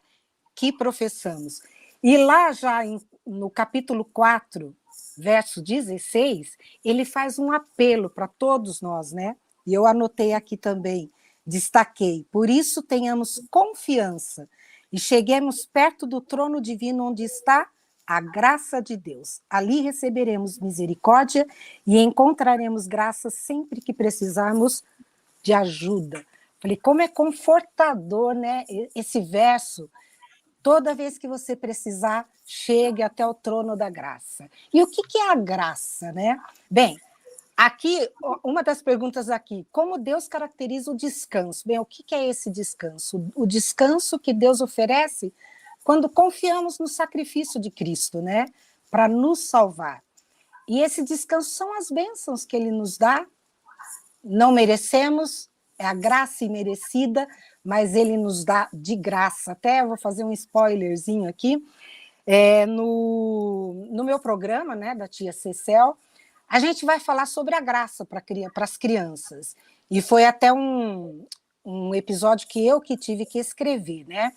que professamos. E lá já no capítulo 4, verso 16, ele faz um apelo para todos nós, né? E eu anotei aqui também, destaquei. Por isso tenhamos confiança e cheguemos perto do trono divino onde está a graça de Deus. Ali receberemos misericórdia e encontraremos graça sempre que precisarmos de ajuda. Falei, como é confortador, né? Esse verso. Toda vez que você precisar, chegue até o trono da graça. E o que é a graça, né? Bem, aqui, uma das perguntas aqui, como Deus caracteriza o descanso? Bem, o que é esse descanso? O descanso que Deus oferece quando confiamos no sacrifício de Cristo, né? Para nos salvar. E esse descanso são as bênçãos que ele nos dá. Não merecemos, é a graça imerecida, mas ele nos dá de graça. Até eu vou fazer um spoilerzinho aqui. No meu programa, né, da tia Cecel, a gente vai falar sobre a graça para as crianças. E foi até um episódio que eu tive que escrever, né?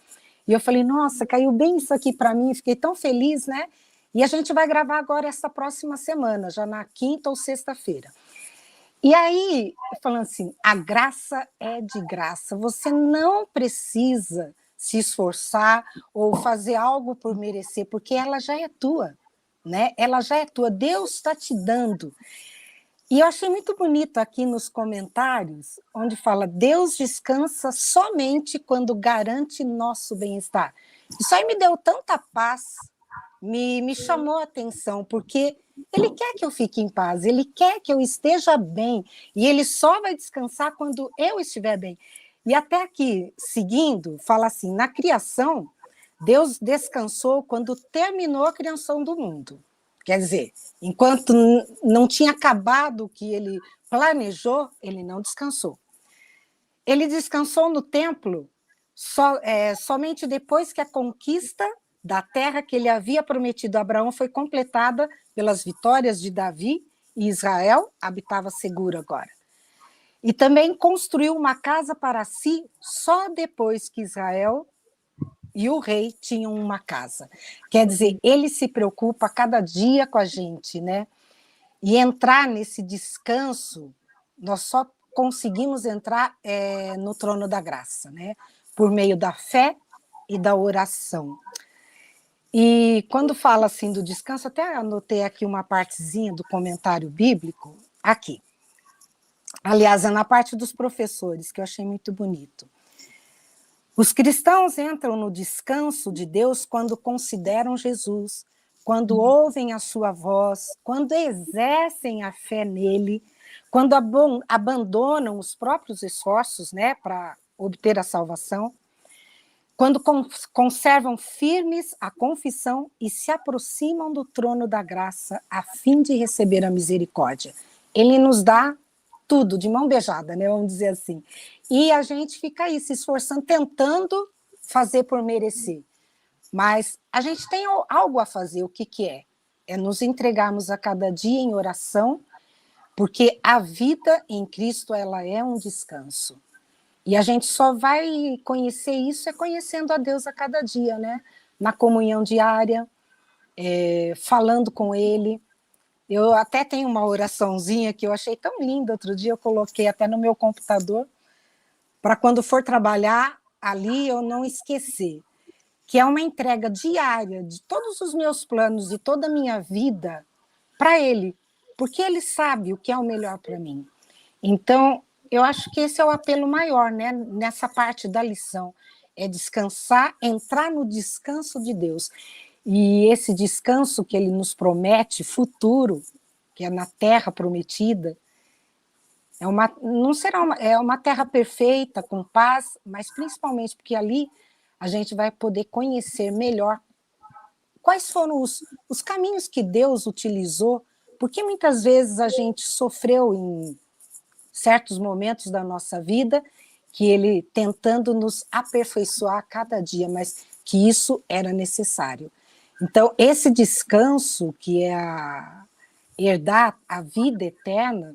E eu falei, nossa, caiu bem isso aqui para mim, fiquei tão feliz, né? E a gente vai gravar agora essa próxima semana, já na quinta ou sexta-feira. E aí, falando assim, a graça é de graça, você não precisa se esforçar ou fazer algo por merecer, porque ela já é tua, né? Ela já é tua, Deus está te dando. E eu achei muito bonito aqui nos comentários, onde fala, Deus descansa somente quando garante nosso bem-estar. Isso aí me deu tanta paz, me chamou a atenção, porque ele quer que eu fique em paz, ele quer que eu esteja bem, e ele só vai descansar quando eu estiver bem. E até aqui, seguindo, fala assim, na criação, Deus descansou quando terminou a criação do mundo. Quer dizer, enquanto não tinha acabado o que ele planejou, ele não descansou. Ele descansou no templo somente depois que a conquista da terra que ele havia prometido a Abraão foi completada pelas vitórias de Davi, e Israel habitava seguro agora. E também construiu uma casa para si só depois que Israel e o rei tinham uma casa. Quer dizer, ele se preocupa cada dia com a gente, né? E entrar nesse descanso, nós só conseguimos entrar no trono da graça, né? Por meio da fé e da oração. E quando fala assim do descanso, até anotei aqui uma partezinha do comentário bíblico, aqui. Aliás, é na parte dos professores, que eu achei muito bonito. Os cristãos entram no descanso de Deus quando consideram Jesus, quando ouvem a sua voz, quando exercem a fé nele, quando abandonam os próprios esforços, né, para obter a salvação, quando conservam firmes a confissão e se aproximam do trono da graça a fim de receber a misericórdia. Ele nos dá tudo, de mão beijada, né? Vamos dizer assim. E a gente fica aí se esforçando, tentando fazer por merecer. Mas a gente tem algo a fazer, o que é? é nos entregarmos a cada dia em oração, porque a vida em Cristo, ela é um descanso. E a gente só vai conhecer isso conhecendo a Deus a cada dia, né? Na comunhão diária, falando com Ele. Eu até tenho uma oraçãozinha que eu achei tão linda, outro dia eu coloquei até no meu computador, para quando for trabalhar ali eu não esquecer, que é uma entrega diária de todos os meus planos e toda a minha vida para Ele, porque Ele sabe o que é o melhor para mim. Então, eu acho que esse é o apelo maior, né? Nessa parte da lição, é descansar, entrar no descanso de Deus. E esse descanso que Ele nos promete, futuro, que é na terra prometida, não será uma terra perfeita, com paz, mas principalmente porque ali a gente vai poder conhecer melhor quais foram os caminhos que Deus utilizou, porque muitas vezes a gente sofreu em certos momentos da nossa vida, que Ele tentando nos aperfeiçoar a cada dia, mas que isso era necessário. Então, esse descanso, que é herdar a vida eterna,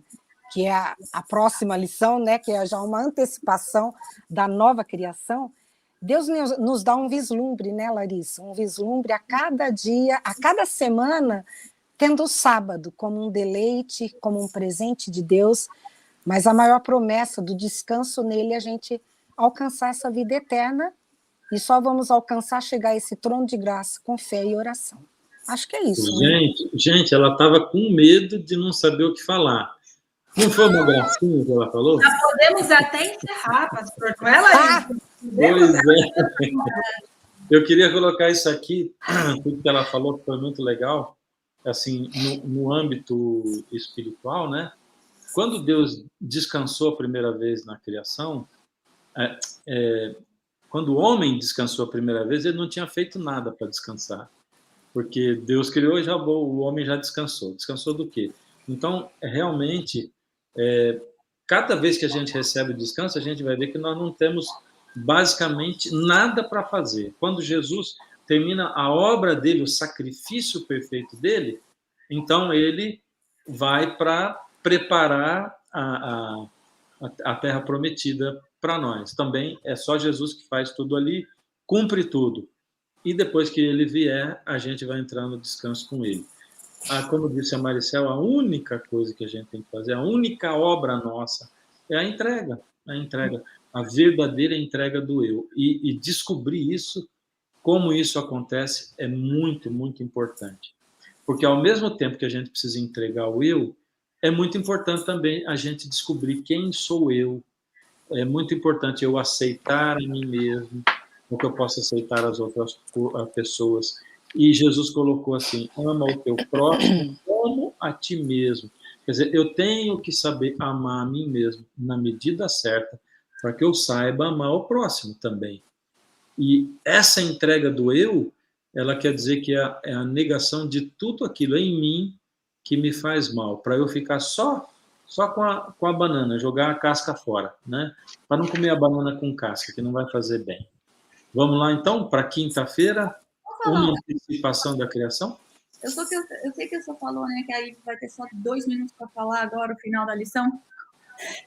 que é a próxima lição, né, que é já uma antecipação da nova criação, Deus nos dá um vislumbre, né, Larissa? Um vislumbre a cada dia, a cada semana, tendo o sábado como um deleite, como um presente de Deus, mas a maior promessa do descanso nele é a gente alcançar essa vida eterna, e só vamos alcançar, chegar a esse trono de graça com fé e oração. Acho que é isso. Gente, ela estava com medo de não saber o que falar. Não foi uma gracinha que ela falou? Já podemos até encerrar, pastor, com ela? Pois é. Eu queria colocar isso aqui, tudo que ela falou, que foi muito legal, assim, no âmbito espiritual, né? Quando Deus descansou a primeira vez na criação, quando o homem descansou a primeira vez, ele não tinha feito nada para descansar, porque Deus criou e já o homem já descansou. Descansou do quê? Então, realmente, cada vez que a gente recebe o descanso, a gente vai ver que nós não temos basicamente nada para fazer. Quando Jesus termina a obra dele, o sacrifício perfeito dele, então ele vai para preparar a terra prometida para nós. Também é só Jesus que faz tudo ali, cumpre tudo. E depois que ele vier, a gente vai entrar no descanso com ele. Como disse a Maricel, a única coisa que a gente tem que fazer, a única obra nossa, é a entrega. A verdadeira entrega do eu. E descobrir isso, como isso acontece, é muito, muito importante. Porque ao mesmo tempo que a gente precisa entregar o eu, é muito importante também a gente descobrir quem sou eu. É muito importante eu aceitar a mim mesmo, o que eu posso aceitar as outras pessoas. E Jesus colocou assim, ama o teu próximo como a ti mesmo. Quer dizer, eu tenho que saber amar a mim mesmo na medida certa, para que eu saiba amar o próximo também. E essa entrega do eu, ela quer dizer que é a negação de tudo aquilo em mim que me faz mal, para eu ficar só com a banana, jogar a casca fora, né? Para não comer a banana com casca, que não vai fazer bem. Vamos lá, então, para quinta-feira, uma antecipação da criação? Eu sei que você falou, né, que aí vai ter só 2 minutos para falar agora, o final da lição.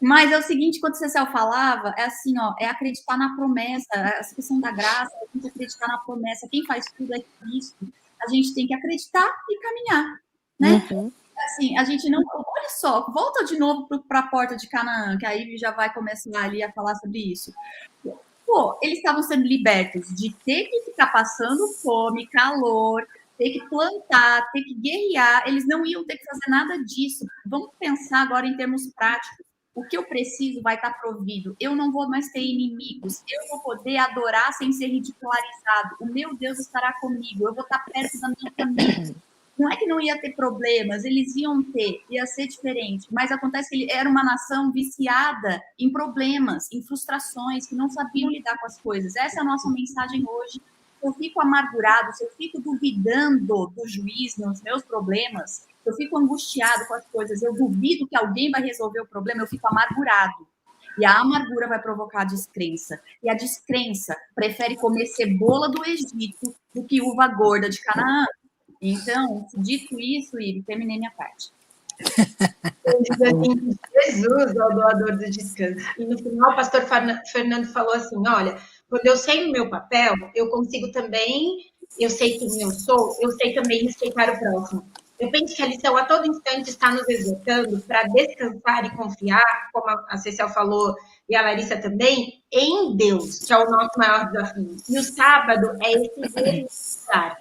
Mas é o seguinte, quando o Cecel falava, é assim, ó, é acreditar na promessa, essa questão da graça, a gente acreditar na promessa, quem faz tudo é Cristo. A gente tem que acreditar e caminhar, né? Uhum. Assim, a gente não... Olha só, volta de novo para a porta de Canaã, que a Ivy já vai começar ali a falar sobre isso. Pô, eles estavam sendo libertos de ter que ficar passando fome, calor, ter que plantar, ter que guerrear. Eles não iam ter que fazer nada disso. Vamos pensar agora em termos práticos. O que eu preciso vai estar provido. Eu não vou mais ter inimigos. Eu vou poder adorar sem ser ridicularizado. O meu Deus estará comigo. Eu vou estar perto da minha família. Não é que não ia ter problemas, eles iam ter, ia ser diferente. Mas acontece que ele era uma nação viciada em problemas, em frustrações, que não sabiam lidar com as coisas. Essa é a nossa mensagem hoje. Se eu fico amargurado, se eu fico duvidando do juiz nos meus problemas, se eu fico angustiado com as coisas, eu duvido que alguém vai resolver o problema, eu fico amargurado. E a amargura vai provocar a descrença. E a descrença prefere comer cebola do Egito do que uva gorda de Canaã. Então, dito isso, Ive, terminei minha parte. Jesus é o doador do descanso. E no final, o pastor Fernando falou assim: olha, quando eu sei o meu papel, eu consigo também, eu sei quem eu sou, eu sei também respeitar o próximo. Eu penso que a lição a todo instante está nos exortando para descansar e confiar, como a Cecel falou e a Larissa também, em Deus, que é o nosso maior desafio. E o sábado é esse descansar.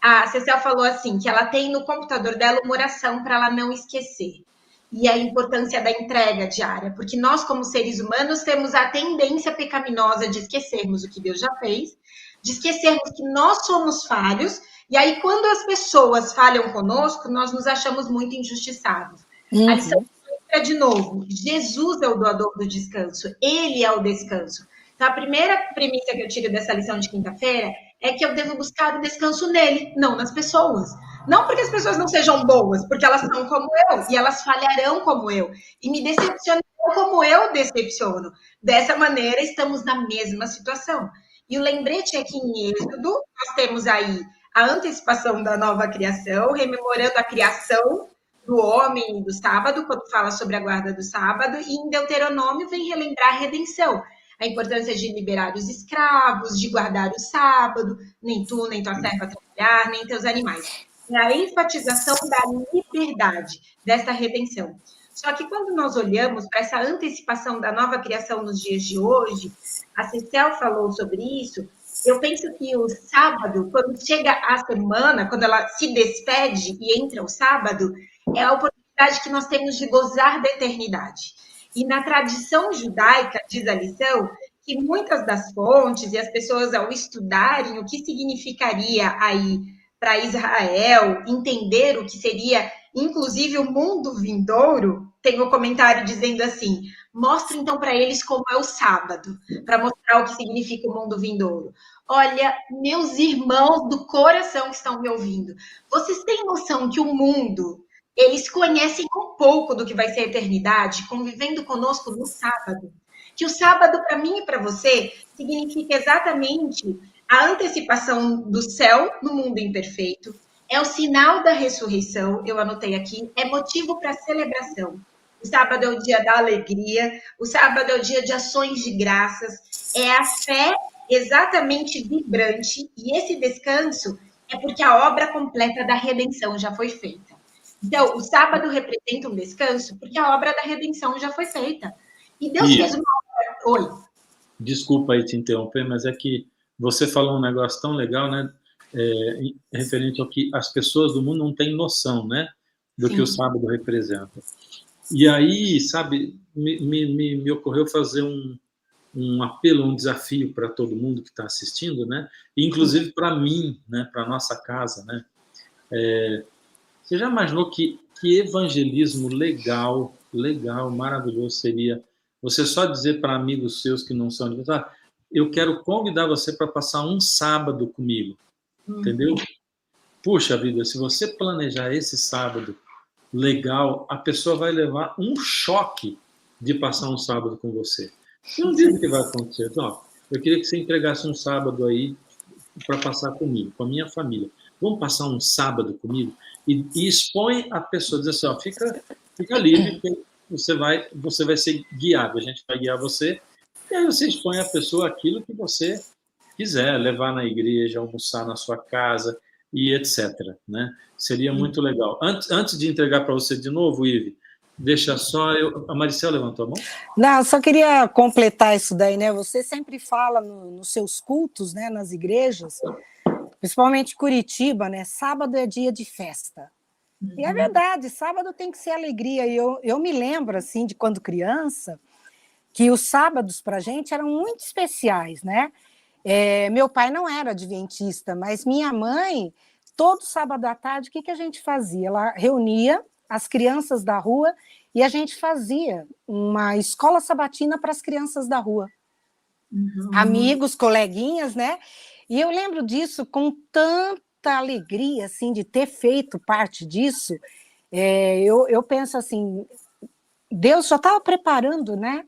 A Cecel falou assim, que ela tem no computador dela uma oração para ela não esquecer. E a importância da entrega diária, porque nós, como seres humanos, temos a tendência pecaminosa de esquecermos o que Deus já fez, de esquecermos que nós somos falhos, e aí, quando as pessoas falham conosco, nós nos achamos muito injustiçados. A lição é, de novo, Jesus é o doador do descanso, ele é o descanso. Então, a primeira premissa que eu tiro dessa lição de quinta-feira é que eu devo buscar o descanso nele, não nas pessoas. Não porque as pessoas não sejam boas, porque elas são como eu, e elas falharão como eu, e me decepcionarão como eu decepciono. Dessa maneira, estamos na mesma situação. E o lembrete é que em Êxodo, nós temos aí a antecipação da nova criação, rememorando a criação do homem e do sábado, quando fala sobre a guarda do sábado, e em Deuteronômio vem relembrar a redenção, a importância de liberar os escravos, de guardar o sábado, nem tu, nem tua serva trabalhar, nem teus animais. É a enfatização da liberdade, dessa redenção. Só que quando nós olhamos para essa antecipação da nova criação nos dias de hoje, a Cecel falou sobre isso, eu penso que o sábado, quando chega a semana, quando ela se despede e entra o sábado, é a oportunidade que nós temos de gozar da eternidade. E na tradição judaica, diz a lição, que muitas das fontes e as pessoas, ao estudarem o que significaria aí para Israel, entender o que seria, inclusive, o mundo vindouro, tem um comentário dizendo assim, mostra então para eles como é o sábado, para mostrar o que significa o mundo vindouro. Olha, meus irmãos do coração que estão me ouvindo, vocês têm noção que o mundo, eles conhecem um pouco do que vai ser a eternidade, convivendo conosco no sábado. Que o sábado, para mim e para você, significa exatamente a antecipação do céu no mundo imperfeito, é o sinal da ressurreição, eu anotei aqui, é motivo para celebração. O sábado é o dia da alegria, o sábado é o dia de ações de graças, é a fé exatamente vibrante, e esse descanso é porque a obra completa da redenção já foi feita. Então, o sábado representa um descanso porque a obra da redenção já foi feita. E Deus fez uma obra... Oi. Desculpa aí te interromper, mas é que você falou um negócio tão legal, né? Referente ao que as pessoas do mundo não têm noção, né? Do Sim. que o sábado representa. E aí, sabe, me ocorreu fazer um apelo, um desafio para todo mundo que está assistindo, né? E, inclusive para mim, né? Para nossa casa, né? Você já imaginou que evangelismo legal, maravilhoso seria você só dizer para amigos seus que não são de Deus, eu quero convidar você para passar um sábado comigo, entendeu? Puxa vida, se você planejar esse sábado legal, a pessoa vai levar um choque de passar um sábado com você. Você não diz o que vai acontecer. Então, eu queria que você entregasse um sábado aí para passar comigo, com a minha família. Vamos passar um sábado comigo? E expõe a pessoa, diz assim, fica livre, porque você vai ser guiado, a gente vai guiar você, e aí você expõe a pessoa aquilo que você quiser, levar na igreja, almoçar na sua casa, e etc. Né? Seria muito legal. Antes de entregar para você de novo, Ive, deixa só... A Maricel levantou a mão? Não, eu só queria completar isso daí, né? Você sempre fala nos seus cultos, né, nas igrejas, principalmente Curitiba, né? Sábado é dia de festa. E é verdade, sábado tem que ser alegria. E eu me lembro, assim, de quando criança, que os sábados para a gente eram muito especiais, né? Meu pai não era adventista, mas minha mãe, todo sábado à tarde, o que a gente fazia? Ela reunia as crianças da rua e a gente fazia uma escola sabatina para as crianças da rua. Amigos, coleguinhas, né? E eu lembro disso com tanta alegria, assim, de ter feito parte disso. Eu penso assim, Deus só estava preparando, né?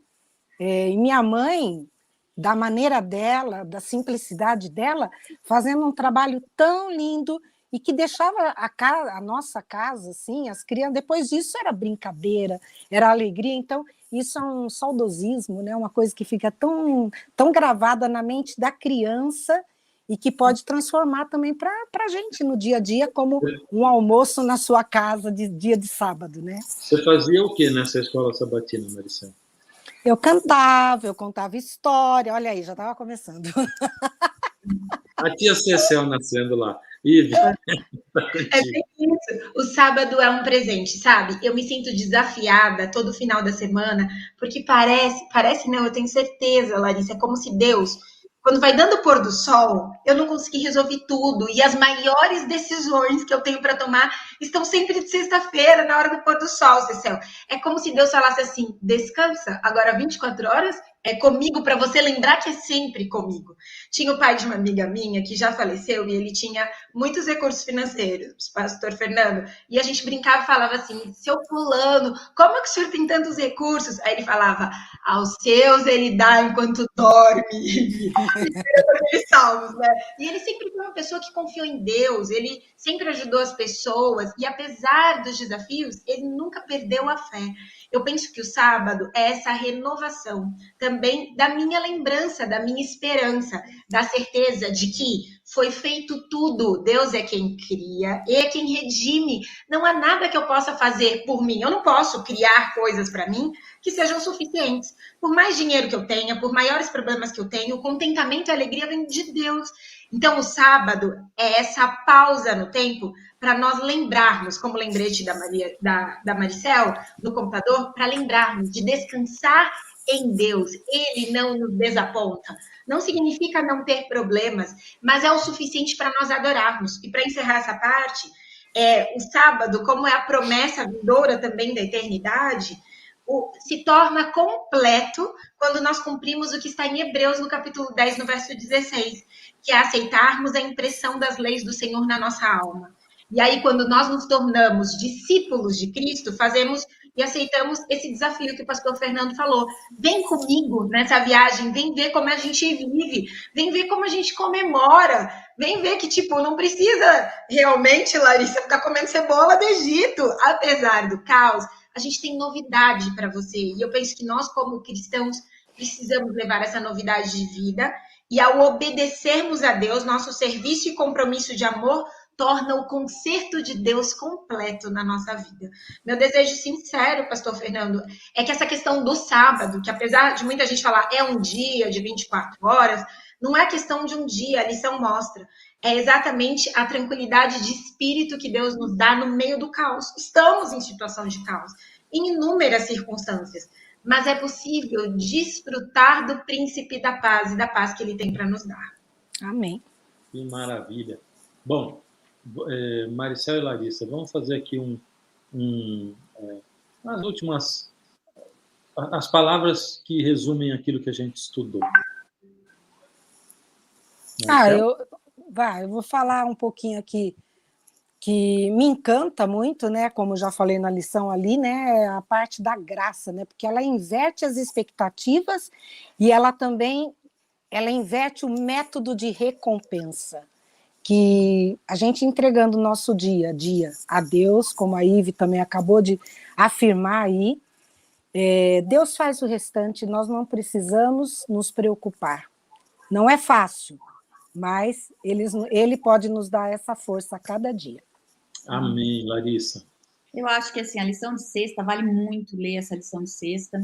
E minha mãe, da maneira dela, da simplicidade dela, fazendo um trabalho tão lindo e que deixava a nossa casa, assim, as crianças, depois disso era brincadeira, era alegria, então isso é um saudosismo, né? Uma coisa que fica tão, tão gravada na mente da criança e que pode transformar também para a gente no dia a dia, como um almoço na sua casa de dia de sábado, né? Você fazia o que nessa escola sabatina, Maricel? Eu contava história, olha aí, já estava começando. A tia Cecel nascendo lá. Ive. É bem isso. O sábado é um presente, sabe? Eu me sinto desafiada todo final da semana, porque parece não, eu tenho certeza, Larissa, é como se Deus, quando vai dando o pôr do sol, eu não consegui resolver tudo, e as maiores decisões que eu tenho para tomar estão sempre de sexta-feira, na hora do pôr do sol, Cecel. É como se Deus falasse assim: descansa, agora 24 horas é comigo, para você lembrar que é sempre comigo. Tinha o pai de uma amiga minha que já faleceu e ele tinha muitos recursos financeiros, pastor Fernando, e a gente brincava e falava assim: seu fulano, como é que o senhor tem tantos recursos? Aí ele falava: aos seus ele dá enquanto dorme. Aqueles salmos, né? E ele sempre foi uma pessoa que confiou em Deus, ele sempre ajudou as pessoas, e apesar dos desafios, ele nunca perdeu a fé. Eu penso que o sábado é essa renovação também da minha lembrança, da minha esperança, da certeza de que foi feito tudo. Deus é quem cria e é quem redime. Não há nada que eu possa fazer por mim. Eu não posso criar coisas para mim que sejam suficientes. Por mais dinheiro que eu tenha, por maiores problemas que eu tenho, o contentamento e a alegria vem de Deus. Então, o sábado é essa pausa no tempo para nós lembrarmos, como lembrete da Maricel, no computador, para lembrarmos de descansar em Deus. Ele não nos desaponta. Não significa não ter problemas, mas é o suficiente para nós adorarmos. E para encerrar essa parte, o sábado, como é a promessa vindoura também da eternidade, se torna completo quando nós cumprimos o que está em Hebreus, no capítulo 10, no verso 16, que é aceitarmos a impressão das leis do Senhor na nossa alma. E aí, quando nós nos tornamos discípulos de Cristo, fazemos e aceitamos esse desafio que o pastor Fernando falou. Vem comigo nessa viagem, vem ver como a gente vive, vem ver como a gente comemora, vem ver que, tipo, não precisa realmente, Larissa, ficar comendo cebola do Egito, apesar do caos. A gente tem novidade para você. E eu penso que nós, como cristãos, precisamos levar essa novidade de vida. E ao obedecermos a Deus, nosso serviço e compromisso de amor torna o concerto de Deus completo na nossa vida. Meu desejo sincero, pastor Fernando, é que essa questão do sábado, que apesar de muita gente falar é um dia de 24 horas, não é questão de um dia, a lição mostra. É exatamente a tranquilidade de espírito que Deus nos dá no meio do caos. Estamos em situação de caos, em inúmeras circunstâncias, mas é possível desfrutar do príncipe da paz e da paz que ele tem para nos dar. Amém. Que maravilha. Bom, Maricel e Larissa, vamos fazer aqui as últimas, as palavras que resumem aquilo que a gente estudou. Eu vou falar um pouquinho aqui que me encanta muito, né? Como já falei na lição ali, né? A parte da graça, né? Porque ela inverte as expectativas e ela também inverte o método de recompensa. Que a gente entregando o nosso dia a dia a Deus, como a Ive também acabou de afirmar aí, Deus faz o restante, nós não precisamos nos preocupar. Não é fácil, mas ele pode nos dar essa força a cada dia. Amém, Larissa. Eu acho que assim, a lição de sexta, vale muito ler essa lição de sexta,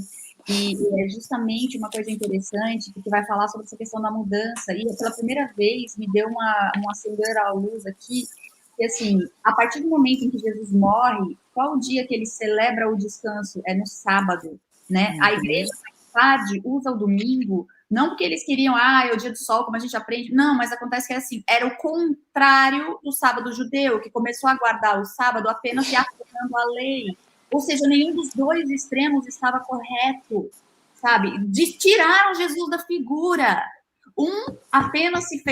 e é justamente uma coisa interessante, porque vai falar sobre essa questão da mudança, e pela primeira vez me deu um acender à luz aqui, que assim, a partir do momento em que Jesus morre, qual o dia que ele celebra o descanso? É no sábado, né? A igreja, mais tarde, usa o domingo, não porque eles queriam, é o dia do sol, como a gente aprende. Não, mas acontece que assim, era o contrário do sábado judeu, que começou a guardar o sábado apenas se aplicando a lei. Ou seja, nenhum dos dois extremos estava correto, sabe? Tiraram Jesus da figura. Um apenas se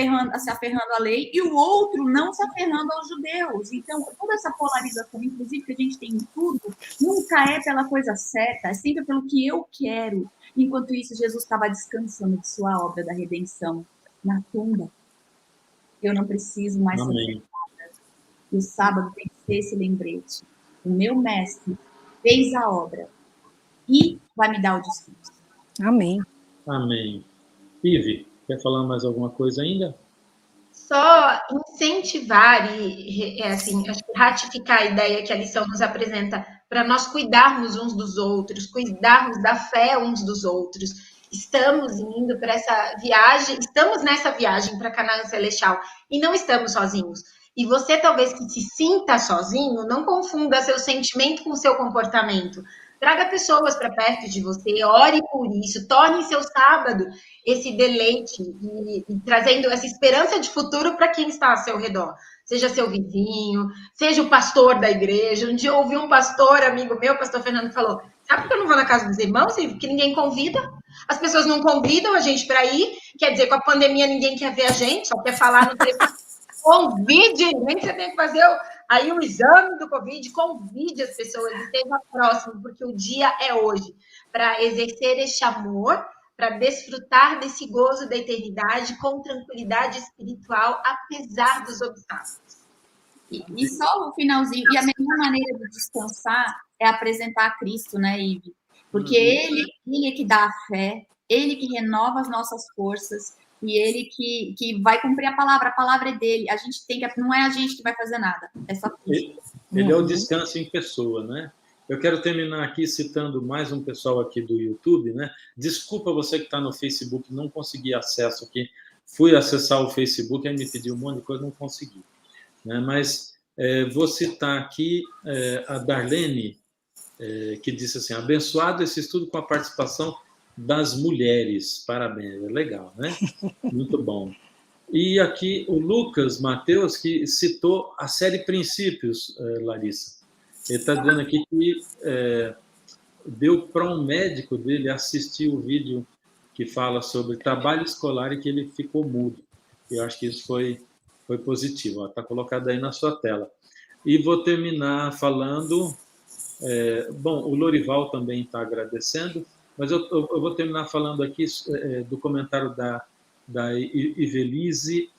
aferrando à lei e o outro não se aferrando aos judeus. Então, toda essa polarização, inclusive, que a gente tem em tudo, nunca é pela coisa certa, é sempre pelo que eu quero. Enquanto isso, Jesus estava descansando de sua obra da redenção na tumba. Eu não preciso mais Amém. ser nada. E o sábado tem que ser esse lembrete. O meu mestre fez a obra e vai me dar o descanso. Amém. Amém. Ive, quer falar mais alguma coisa ainda? Só incentivar e assim, acho que ratificar a ideia que a lição nos apresenta para nós cuidarmos uns dos outros, cuidarmos da fé uns dos outros. Estamos indo para essa viagem, estamos nessa viagem para Canaã Celestial e não estamos sozinhos. E você talvez que se sinta sozinho, não confunda seu sentimento com seu comportamento. Traga pessoas para perto de você, ore por isso, torne seu sábado esse deleite e trazendo essa esperança de futuro para quem está ao seu redor. Seja seu vizinho, seja o pastor da igreja. Um dia eu ouvi um pastor, amigo meu, o pastor Fernando, falou: sabe por que eu não vou na casa dos irmãos? Porque ninguém convida. As pessoas não convidam a gente para ir. Quer dizer, com a pandemia ninguém quer ver a gente, só quer falar no telefone. Convide, nem você tem que fazer aí o exame do Covid, convide as pessoas, esteja próximo, porque o dia é hoje, para exercer este amor, para desfrutar desse gozo da eternidade com tranquilidade espiritual, apesar dos obstáculos. E só o finalzinho, e a melhor maneira de descansar é apresentar a Cristo, né, Ive? Porque ele é que dá a fé, ele que renova as nossas forças, e ele que vai cumprir a palavra é dele. A gente tem que, não é a gente que vai fazer nada, é só Cristo. Ele é o descanso em pessoa, né? Eu quero terminar aqui citando mais um pessoal aqui do YouTube, né? Desculpa você que está no Facebook, não consegui acesso aqui. Fui acessar o Facebook, aí me pediu um monte de coisa, não consegui. Né? Mas vou citar aqui a Darlene, que disse assim: abençoado esse estudo com a participação das mulheres. Parabéns, é legal, né? Muito bom. E aqui o Lucas Mateus, que citou a série Princípios, Larissa. Ele está dizendo aqui que deu para um médico dele assistir o vídeo que fala sobre trabalho escolar e que ele ficou mudo. Eu acho que isso foi positivo. Está colocado aí na sua tela. E vou terminar falando... bom, o Lorival também está agradecendo, mas eu vou terminar falando aqui do comentário da Ivelise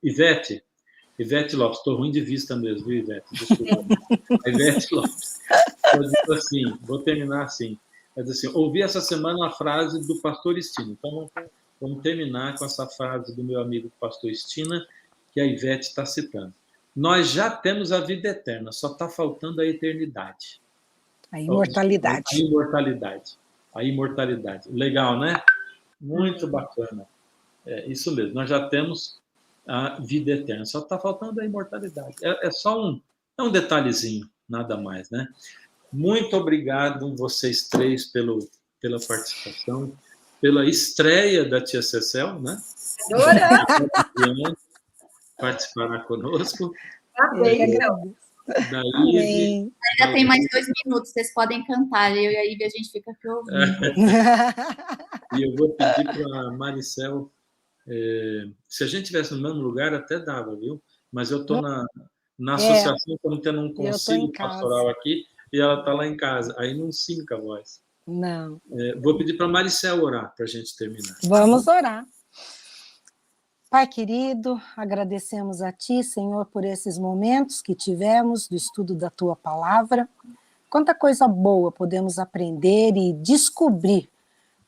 Ivete Lopes. Estou ruim de vista mesmo, viu, Ivete? Desculpa. Ivete Lopes. Eu digo assim, vou terminar assim. Ela diz assim: ouvi essa semana a frase do pastor Estina. Então, vamos terminar com essa frase do meu amigo pastor Estina, que a Ivete está citando. Nós já temos a vida eterna, só está faltando a eternidade. A imortalidade. A imortalidade. A imortalidade. Legal, né? Muito bacana. Isso mesmo, nós já temos a vida eterna, só está faltando a imortalidade. É só um detalhezinho, nada mais, né? Muito obrigado, vocês três, pela participação, pela estreia da tia Cecel, né? Participará conosco. Da Ive. Ainda tem mais 2 minutos, vocês podem cantar. Eu e a Ive, a gente fica aqui ouvindo. E eu vou pedir para a Maricel, se a gente estivesse no mesmo lugar, até dava, viu? Mas eu estou na associação, estamos tendo um concílio pastoral aqui, e ela está lá em casa. Aí não sinca a voz. Não. Vou pedir para a Maricel orar para a gente terminar. Vamos orar. Pai querido, agradecemos a Ti, Senhor, por esses momentos que tivemos do estudo da Tua Palavra. Quanta coisa boa podemos aprender e descobrir,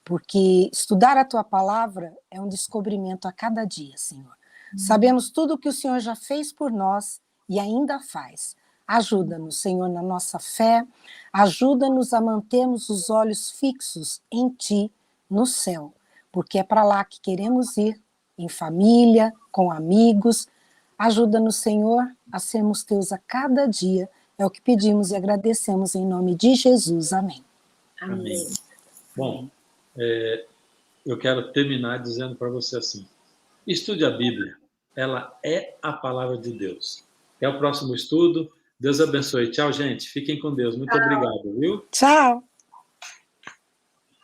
porque estudar a Tua Palavra é um descobrimento a cada dia, Senhor. Sabemos tudo o que o Senhor já fez por nós e ainda faz. Ajuda-nos, Senhor, na nossa fé, ajuda-nos a mantermos os olhos fixos em Ti, no céu, porque é para lá que queremos ir, em família, com amigos. Ajuda-nos, Senhor, a sermos Teus a cada dia. É o que pedimos e agradecemos em nome de Jesus. Amém. Amém. Bom, eu quero terminar dizendo para você assim: estude a Bíblia. Ela é a palavra de Deus. Até o próximo estudo. Deus abençoe. Tchau, gente. Fiquem com Deus. Muito obrigado, viu? Tchau.